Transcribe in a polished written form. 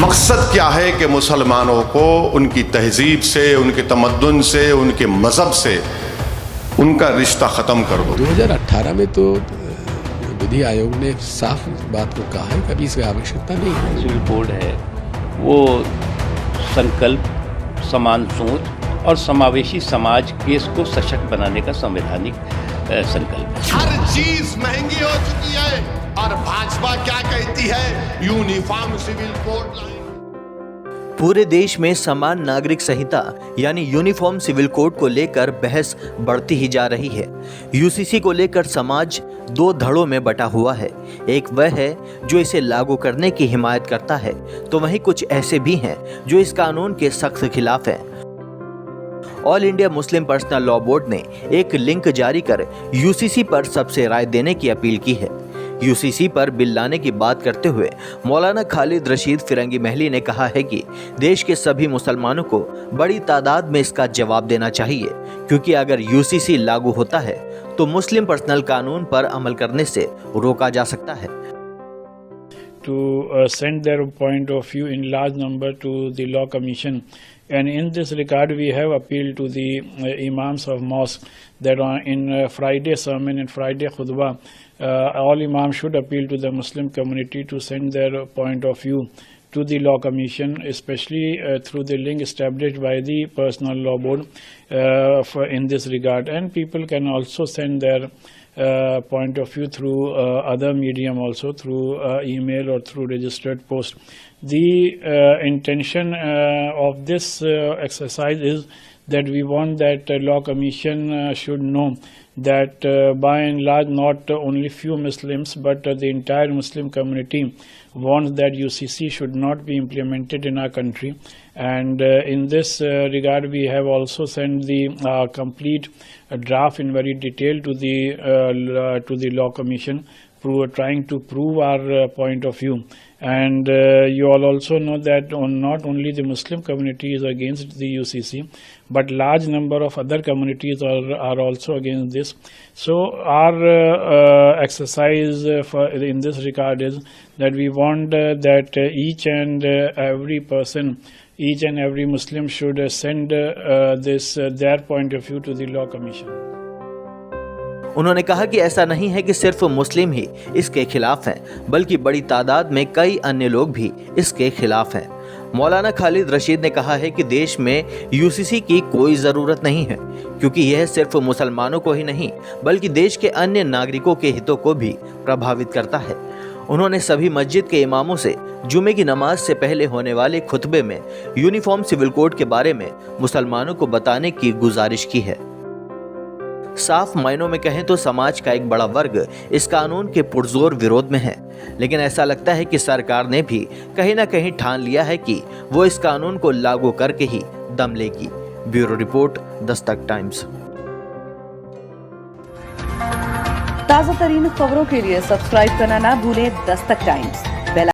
मकसद क्या है कि मुसलमानों को उनकी तहजीब से, उनके तमद्दुन से, उनके मज़हब से उनका रिश्ता ख़त्म कर दो। 2018 में तो विधि आयोग ने साफ बात को कहा है, कभी इसकी आवश्यकता नहीं है। सिविल कोड है वो संकल्प, समान सोच और समावेशी समाज केस को सशक्त बनाने का संवैधानिक संकल्प है। हर चीज महंगी हो चुकी है और भाजपा क्या कहती है, यूनिफॉर्म सिविल कोड लाए। पूरे देश में समान नागरिक संहिता यानी यूनिफॉर्म सिविल कोड को लेकर बहस बढ़ती ही जा रही है। यूसीसी को लेकर समाज दो धड़ों में बटा हुआ है। एक वह है जो इसे लागू करने की हिमायत करता है, तो वहीं कुछ ऐसे भी हैं जो इस कानून के सख्त खिलाफ हैं। All India Muslim personal law board ने एक लिंक जारी कर यूसीसी पर सबसे राय देने की अपील की है। यूसीसी पर बिल लाने की बात करते हुए मौलाना खालिद रशीद फिरंगी महली ने कहा है कि देश के सभी मुसलमानों को बड़ी तादाद में इसका जवाब देना चाहिए, क्योंकि अगर यूसीसी लागू होता है तो मुस्लिम पर्सनल कानून पर अमल करने से रोका जा सकता है। To send their point of view in large number to the law commission, and in this regard we have appealed to the imams of mosque that in Friday sermon and Friday khutbah all imams should appeal to the Muslim community to send their point of view to the law commission, especially through the link established by the personal law board in this regard, and people can also send their point of view through other medium, also through email or through registered post. The intention of this exercise is that we want that law commission should know that by and large not only few Muslims but the entire Muslim community wants that UCC should not be implemented in our country, and in this regard we have also sent the complete draft in very detail to the law commission, trying to prove our point of view. And you all also know that not only the Muslim community is against the UCC, but large number of other communities are also against this. So our exercise in this regard is that we want that each and every person, each and every Muslim should send their point of view to the law commission. उन्होंने कहा कि ऐसा नहीं है कि सिर्फ मुस्लिम ही इसके खिलाफ हैं, बल्कि बड़ी तादाद में कई अन्य लोग भी इसके खिलाफ हैं। मौलाना खालिद रशीद ने कहा है कि देश में यूसीसी की कोई ज़रूरत नहीं है, क्योंकि यह सिर्फ मुसलमानों को ही नहीं बल्कि देश के अन्य नागरिकों के हितों को भी प्रभावित करता है। उन्होंने सभी मस्जिद के इमामों से जुमे की नमाज से पहले होने वाले खुतबे में यूनिफॉर्म सिविल कोड के बारे में मुसलमानों को बताने की गुजारिश की है। साफ मायनों में कहें तो समाज का एक बड़ा वर्ग इस कानून के पुरजोर विरोध में है, लेकिन ऐसा लगता है कि सरकार ने भी कहीं ना कहीं ठान लिया है कि वो इस कानून को लागू करके ही दम लेगी। Bureau report, Dastak times. ताज़ा तरीन खबरों के लिए सब्सक्राइब करना ना भूलें दस्तक टाइम्स।